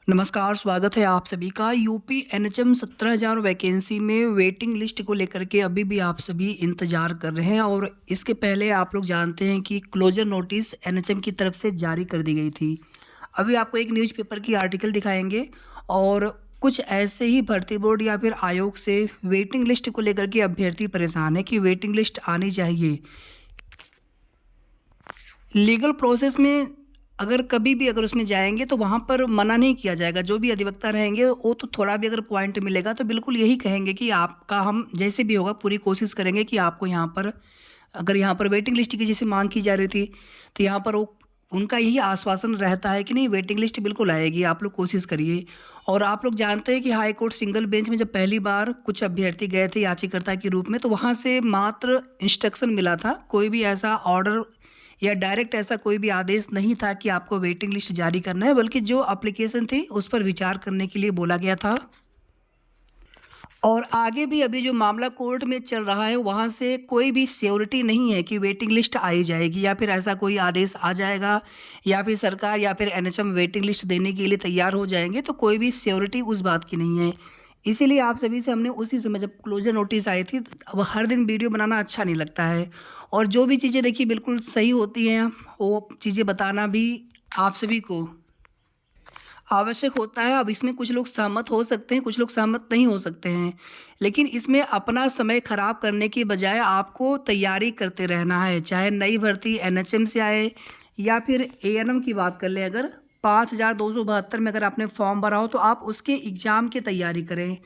नमस्कार, स्वागत है आप सभी का। यूपी एनएचएम 17,000 वैकेंसी में वेटिंग लिस्ट को लेकर के अभी भी आप सभी इंतजार कर रहे हैं और इसके पहले आप लोग जानते हैं कि क्लोजर नोटिस एनएचएम की तरफ से जारी कर दी गई थी। अभी आपको एक न्यूज़पेपर की आर्टिकल दिखाएंगे और कुछ ऐसे ही भर्ती बोर्ड या फिर आयोग से वेटिंग लिस्ट को लेकर के अभ्यर्थी परेशान है कि वेटिंग लिस्ट आनी चाहिए। लीगल प्रोसेस में अगर कभी भी अगर उसमें जाएँगे तो वहाँ पर मना नहीं किया जाएगा। जो भी अधिवक्ता रहेंगे वो तो थोड़ा भी अगर पॉइंट मिलेगा तो बिल्कुल यही कहेंगे कि आपका हम जैसे भी होगा पूरी कोशिश करेंगे कि आपको यहाँ पर अगर यहाँ पर वेटिंग लिस्ट की जैसे माँग की जा रही थी, तो यहाँ पर वो उनका यही आश्वासन रहता है कि नहीं वेटिंग लिस्ट बिल्कुल आएगी, आप लोग कोशिश करिए। और आप लोग जानते हैं कि हाई कोर्ट सिंगल बेंच में जब पहली बार कुछ अभ्यर्थी गए थे याचिकाकर्ता के रूप में, तो वहाँ से मात्र इंस्ट्रक्शन मिला था, कोई भी ऐसा ऑर्डर या डायरेक्ट ऐसा कोई भी आदेश नहीं था कि आपको वेटिंग लिस्ट जारी करना है, बल्कि जो एप्लीकेशन थी उस पर विचार करने के लिए बोला गया था। और आगे भी अभी जो मामला कोर्ट में चल रहा है वहाँ से कोई भी श्योरिटी नहीं है कि वेटिंग लिस्ट आई जाएगी या फिर ऐसा कोई आदेश आ जाएगा या फिर सरकार या फिर एनएचएम वेटिंग लिस्ट देने के लिए तैयार हो जाएंगे, तो कोई भी श्योरिटी उस बात की नहीं है। इसीलिए आप सभी से हमने उसी समय जब क्लोजर नोटिस आई थी, अब हर दिन वीडियो बनाना अच्छा नहीं लगता है और जो भी चीज़ें देखिए बिल्कुल सही होती हैं वो चीज़ें बताना भी आप सभी को आवश्यक होता है। अब इसमें कुछ लोग सहमत हो सकते हैं, कुछ लोग सहमत नहीं हो सकते हैं, लेकिन इसमें अपना समय खराब करने की बजाय आपको तैयारी करते रहना है। चाहे नई भर्ती एनएचएम से आए या फिर एएनएम की बात कर लें, अगर 5,272 में अगर आपने फॉर्म भरा हो तो आप उसके एग्ज़ाम की तैयारी करें।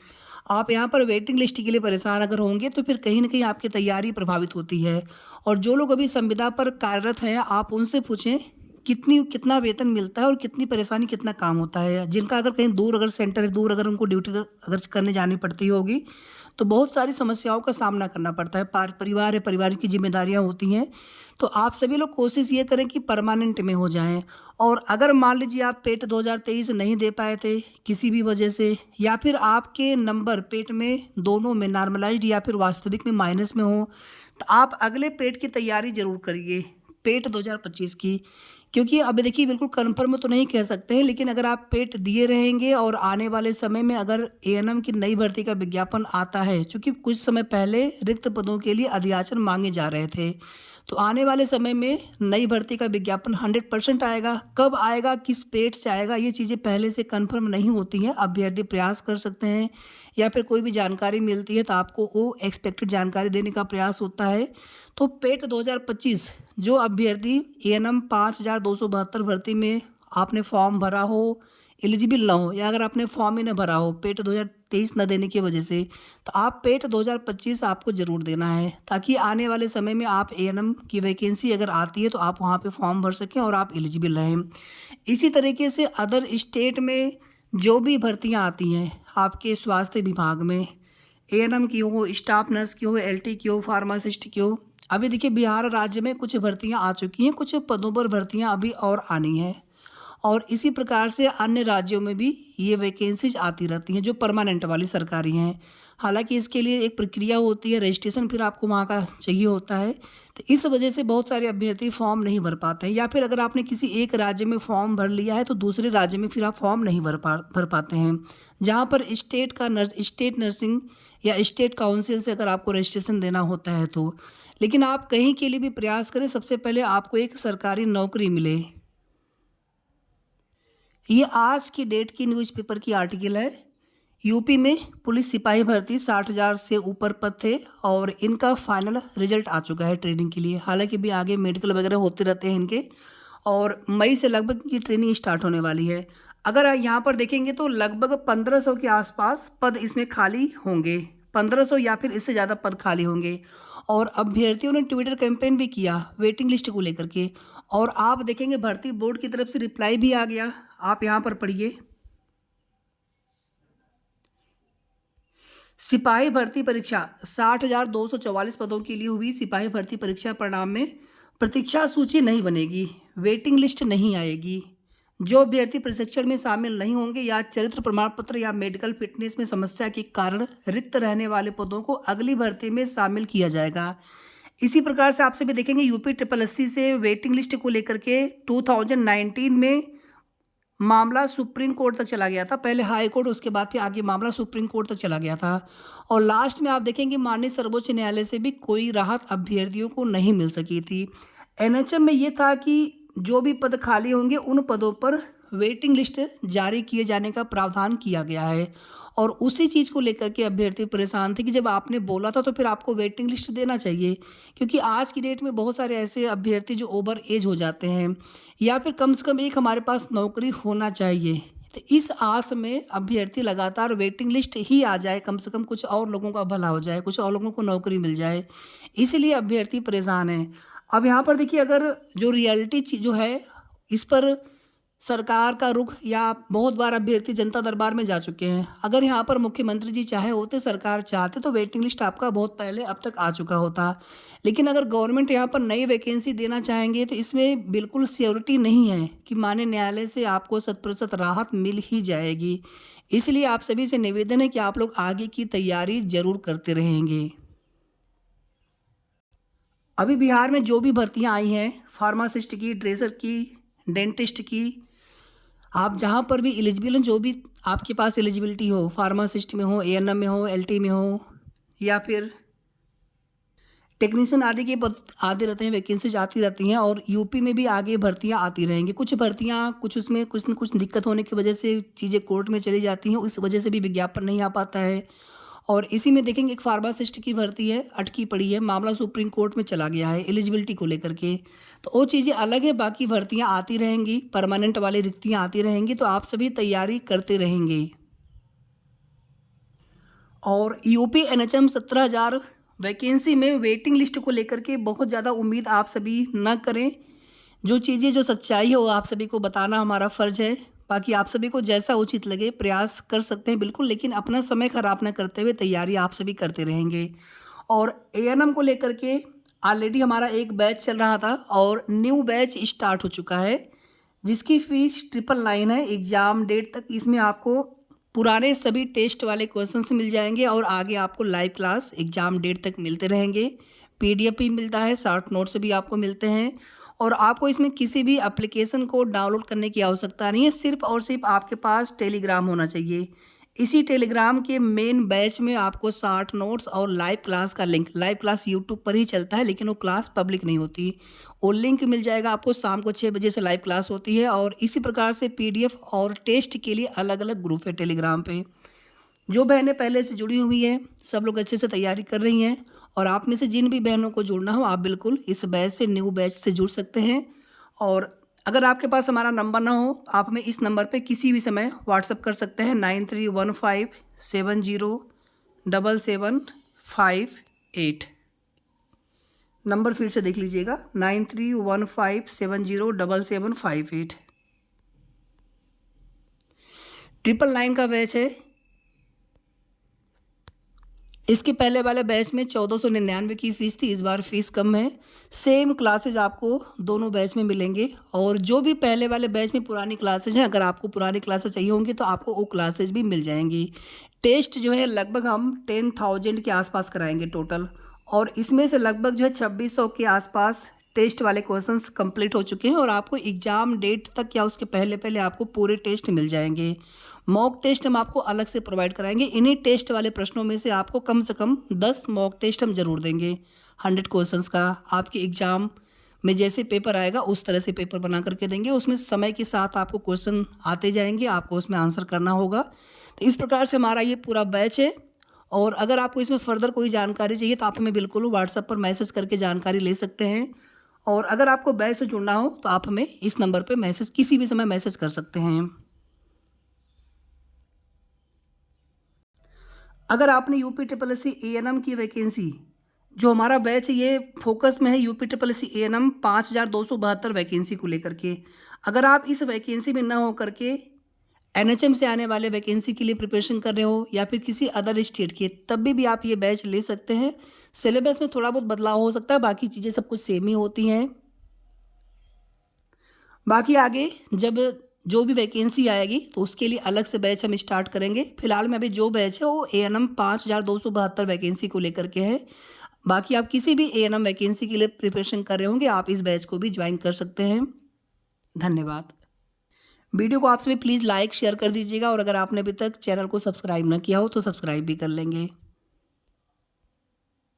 आप यहाँ पर वेटिंग लिस्ट के लिए परेशान अगर होंगे तो फिर कहीं ना कहीं आपकी तैयारी प्रभावित होती है। और जो लोग अभी संविदा पर कार्यरत हैं आप उनसे पूछें कितना वेतन मिलता है और कितनी परेशानी कितना काम होता है। जिनका अगर कहीं दूर अगर सेंटर है, दूर अगर उनको ड्यूटी अगर करने जानी पड़ती होगी तो बहुत सारी समस्याओं का सामना करना पड़ता है। परिवार है, परिवार की जिम्मेदारियां होती हैं। तो आप सभी लोग कोशिश ये करें कि परमानेंट में हो जाएं। और अगर मान लीजिए आप पेट 2023 नहीं दे पाए थे किसी भी वजह से, या फिर आपके नंबर पेट में दोनों में नॉर्मलाइज्ड या फिर वास्तविक में माइनस में हो, तो आप अगले पेट की तैयारी जरूर करिए, पेट 2025 की। क्योंकि अभी देखिए बिल्कुल कन्फर्म तो नहीं कह सकते हैं, लेकिन अगर आप पेट दिए रहेंगे और आने वाले समय में अगर एएनएम की नई भर्ती का विज्ञापन आता है, क्योंकि कुछ समय पहले रिक्त पदों के लिए अधियाचन मांगे जा रहे थे, तो आने वाले समय में नई भर्ती का विज्ञापन 100% आएगा। कब आएगा, किस पेट से आएगा, ये चीज़ें पहले से कन्फर्म नहीं होती हैं। अभ्यर्थी प्रयास कर सकते हैं या फिर कोई भी जानकारी मिलती है तो आपको वो एक्सपेक्टेड जानकारी देने का प्रयास होता है। तो पेट 2025 जो अभ्यर्थी एएनएम 5,272 भर्ती में आपने फॉर्म भरा हो, एलिजिबल ना हो, या अगर आपने फॉर्म ही ना भरा हो पेट 2023 न देने की वजह से, तो आप पेट 2025 आपको ज़रूर देना है, ताकि आने वाले समय में आप एएनएम की वैकेंसी अगर आती है तो आप वहाँ पे फॉर्म भर सकें और आप एलिजिबल रहें। इसी तरीके से अदर स्टेट में जो भी भर्तियाँ आती हैं आपके स्वास्थ्य विभाग में, एएनएम की हो, स्टाफ नर्स की हो, एलटी की हो, फार्मासिस्ट की हो, अभी देखिए बिहार राज्य में कुछ भर्तियां आ चुकी हैं, कुछ पदों पर भर्तियां अभी और आनी हैं। और इसी प्रकार से अन्य राज्यों में भी ये वैकेंसीज आती रहती हैं जो परमानेंट वाली सरकारी हैं। हालांकि इसके लिए एक प्रक्रिया होती है, रजिस्ट्रेशन फिर आपको वहाँ का चाहिए होता है। तो इस वजह से बहुत सारे अभ्यर्थी फॉर्म नहीं भर पाते हैं, या फिर अगर आपने किसी एक राज्य में फॉर्म भर लिया है तो दूसरे राज्य में फिर आप फॉर्म नहीं भर पाते हैं। जहाँ पर स्टेट नर्सिंग या स्टेट काउंसिल से अगर आपको रजिस्ट्रेशन देना होता है तो, लेकिन आप कहीं के लिए भी प्रयास करें, सबसे पहले आपको एक सरकारी नौकरी मिले। ये आज की डेट की न्यूज़पेपर की आर्टिकल है। यूपी में पुलिस सिपाही भर्ती 60,000 से ऊपर पद थे और इनका फाइनल रिजल्ट आ चुका है ट्रेनिंग के लिए। हालांकि भी आगे मेडिकल वगैरह होते रहते हैं इनके, और मई से लगभग इनकी ट्रेनिंग स्टार्ट होने वाली है। अगर यहाँ पर देखेंगे तो लगभग 1500 के आसपास पद इसमें खाली होंगे, 1500 या फिर इससे ज़्यादा पद खाली होंगे। और अभ्यर्थियों ने ट्विटर कैंपेन भी किया वेटिंग लिस्ट को लेकर के, और आप देखेंगे भर्ती बोर्ड की तरफ से रिप्लाई भी आ गया। आप यहाँ पर पढ़िए, सिपाही भर्ती परीक्षा 60,244 पदों के लिए हुई सिपाही भर्ती परीक्षा परिणाम में प्रतीक्षा सूची नहीं बनेगी, वेटिंग लिस्ट नहीं आएगी। जो अभ्यर्थी प्रशिक्षण में शामिल नहीं होंगे या चरित्र प्रमाण पत्र या मेडिकल फिटनेस में समस्या के कारण रिक्त रहने वाले पदों को अगली भर्ती में शामिल किया जाएगा। इसी प्रकार से आपसे भी देखेंगे यूपी ट्रिपल एससी से वेटिंग लिस्ट को लेकर के 2019 में मामला सुप्रीम कोर्ट तक चला गया था। पहले हाई कोर्ट, उसके बाद फिर आगे मामला सुप्रीम कोर्ट तक चला गया था और लास्ट में आप देखेंगे माननीय सर्वोच्च न्यायालय से भी कोई राहत अभ्यर्थियों को नहीं मिल सकी थी। एनएचएम में ये था कि जो भी पद खाली होंगे उन पदों पर वेटिंग लिस्ट जारी किए जाने का प्रावधान किया गया है और उसी चीज़ को लेकर के अभ्यर्थी परेशान थे कि जब आपने बोला था तो फिर आपको वेटिंग लिस्ट देना चाहिए, क्योंकि आज की डेट में बहुत सारे ऐसे अभ्यर्थी जो ओवर एज हो जाते हैं या फिर कम से कम एक हमारे पास नौकरी होना चाहिए। तो इस आस में अभ्यर्थी लगातार वेटिंग लिस्ट ही आ जाए, कम से कम कुछ और लोगों का भला हो जाए, कुछ और लोगों को नौकरी मिल जाए, इसलिए अभ्यर्थी परेशान हैं। अब यहाँ पर देखिए, अगर जो रियलिटी चीज़ जो है इस पर सरकार का रुख, या बहुत बार अभ्यर्थी जनता दरबार में जा चुके हैं, अगर यहाँ पर मुख्यमंत्री जी चाहे होते, सरकार चाहते तो वेटिंग लिस्ट आपका बहुत पहले अब तक आ चुका होता। लेकिन अगर गवर्नमेंट यहाँ पर नई वैकेंसी देना चाहेंगे तो इसमें बिल्कुल श्योरिटी नहीं है कि माननीय न्यायालय से आपको 100% राहत मिल ही जाएगी। इसलिए आप सभी से निवेदन है कि आप लोग आगे की तैयारी जरूर करते रहेंगे। अभी बिहार में जो भी भर्तियां आई हैं, फार्मासिस्ट की, ड्रेसर की, डेंटिस्ट की, आप जहाँ पर भी एलिजिबल हैं, जो भी आपके पास एलिजिबिलिटी हो, फार्मासिस्ट में हो, एएनएम में हो, एलटी में हो, या फिर टेक्नीशियन आदि के पद आते रहते हैं, वैकेंसीज आती रहती हैं और यूपी में भी आगे भर्तियां आती रहेंगी। कुछ भर्तियां, कुछ उसमें कुछ न कुछ दिक्कत होने की वजह से चीज़ें कोर्ट में चली जाती हैं, उस वजह से भी विज्ञापन नहीं आ पाता है। और इसी में देखेंगे एक फार्मासिस्ट की भर्ती है, अटकी पड़ी है, मामला सुप्रीम कोर्ट में चला गया है एलिजिबिलिटी को लेकर के, तो वो चीज़ें अलग है। बाकी भर्तियां आती रहेंगी, परमानेंट वाली रिक्तियां आती रहेंगी, तो आप सभी तैयारी करते रहेंगे। और यूपी एनएचएम 17,000 वैकेंसी में वेटिंग लिस्ट को लेकर के बहुत ज़्यादा उम्मीद आप सभी न करें। जो चीज़ें, जो सच्चाई है वो आप सभी को बताना हमारा फ़र्ज़ है। बाकी आप सभी को जैसा उचित लगे प्रयास कर सकते हैं बिल्कुल, लेकिन अपना समय ख़राब न करते हुए तैयारी आप सभी करते रहेंगे। और एएनएम को लेकर के ऑलरेडी हमारा एक बैच चल रहा था और न्यू बैच स्टार्ट हो चुका है, जिसकी फ़ीस 999 है एग्ज़ाम डेट तक। इसमें आपको पुराने सभी टेस्ट वाले क्वेश्चंस मिल जाएंगे और आगे आपको लाइव क्लास एग्ज़ाम डेट तक मिलते रहेंगे। पीडीएफ भी मिलता है, शॉर्ट नोट्स भी आपको मिलते हैं और आपको इसमें किसी भी एप्लीकेशन को डाउनलोड करने की आवश्यकता नहीं है। सिर्फ और सिर्फ आपके पास टेलीग्राम होना चाहिए। इसी टेलीग्राम के मेन बैच में आपको शॉर्ट नोट्स और लाइव क्लास का लिंक, लाइव क्लास यूट्यूब पर ही चलता है लेकिन वो क्लास पब्लिक नहीं होती, वो लिंक मिल जाएगा आपको। शाम को 6 बजे से लाइव क्लास होती है और इसी प्रकार से पीडीएफ और टेस्ट के लिए अलग अलग ग्रुप है टेलीग्राम पे। जो बहनें पहले से जुड़ी हुई हैं सब लोग अच्छे से तैयारी कर रही हैं और आप में से जिन भी बहनों को जुड़ना हो आप बिल्कुल इस बैच से, न्यू बैच से जुड़ सकते हैं। और अगर आपके पास हमारा नंबर ना हो तो आप हमें इस नंबर पे किसी भी समय व्हाट्सअप कर सकते हैं 9315707758। नंबर फिर से देख लीजिएगा 9315707758। 999 का बैच है। इसके पहले वाले बैच में 1499 की फ़ीस थी, इस बार फ़ीस कम है। सेम क्लासेज आपको दोनों बैच में मिलेंगे और जो भी पहले वाले बैच में पुरानी क्लासेज हैं, अगर आपको पुरानी क्लासेज चाहिए होंगी तो आपको वो क्लासेज भी मिल जाएंगी। टेस्ट जो है लगभग हम 10,000 के आसपास कराएंगे टोटल, और इसमें से लगभग जो है 2600 के आसपास टेस्ट वाले क्वेश्चंस कंप्लीट हो चुके हैं और आपको एग्ज़ाम डेट तक या उसके पहले पहले आपको पूरे टेस्ट मिल जाएंगे। मॉक टेस्ट हम आपको अलग से प्रोवाइड कराएंगे। इन्हीं टेस्ट वाले प्रश्नों में से आपको कम से कम 10 मॉक टेस्ट हम जरूर देंगे 100 क्वेश्चंस का। आपके एग्ज़ाम में जैसे पेपर आएगा उस तरह से पेपर बना करके देंगे, उसमें समय के साथ आपको क्वेश्चन आते जाएंगे, आपको उसमें आंसर करना होगा। तो इस प्रकार से हमारा ये पूरा बैच है और अगर आपको इसमें फ़र्दर कोई जानकारी चाहिए तो आप हमें बिल्कुल व्हाट्सएप पर मैसेज करके जानकारी ले सकते हैं। और अगर आपको बैच से जुड़ना हो तो आप हमें इस नंबर पर मैसेज किसी भी समय मैसेज कर सकते हैं। अगर आपने UP triple S C ANM की वैकेंसी, जो हमारा बैच है ये फोकस में है UP triple S C ANM 5272 vacancy को लेकर के, अगर आप इस वैकेंसी में ना हो करके एनएचएम से आने वाले वैकेंसी के लिए प्रिपरेशन कर रहे हो या फिर किसी अदर स्टेट के, तब भी आप ये बैच ले सकते हैं। सिलेबस में थोड़ा बहुत बदलाव हो सकता है, बाकी चीज़ें सब कुछ सेम ही होती हैं। बाकी आगे जब जो भी वैकेंसी आएगी तो उसके लिए अलग से बैच हम स्टार्ट करेंगे। फिलहाल में अभी जो बैच है वो एएनएम 5272 वैकेंसी को लेकर के है। बाकी आप किसी भी एएनएम वैकेंसी के लिए प्रिपरेशन कर रहे होंगे आप इस बैच को भी ज्वाइन कर सकते हैं। धन्यवाद। वीडियो को आप सभी प्लीज़ लाइक शेयर कर दीजिएगा और अगर आपने अभी तक चैनल को सब्सक्राइब ना किया हो तो सब्सक्राइब भी कर लेंगे।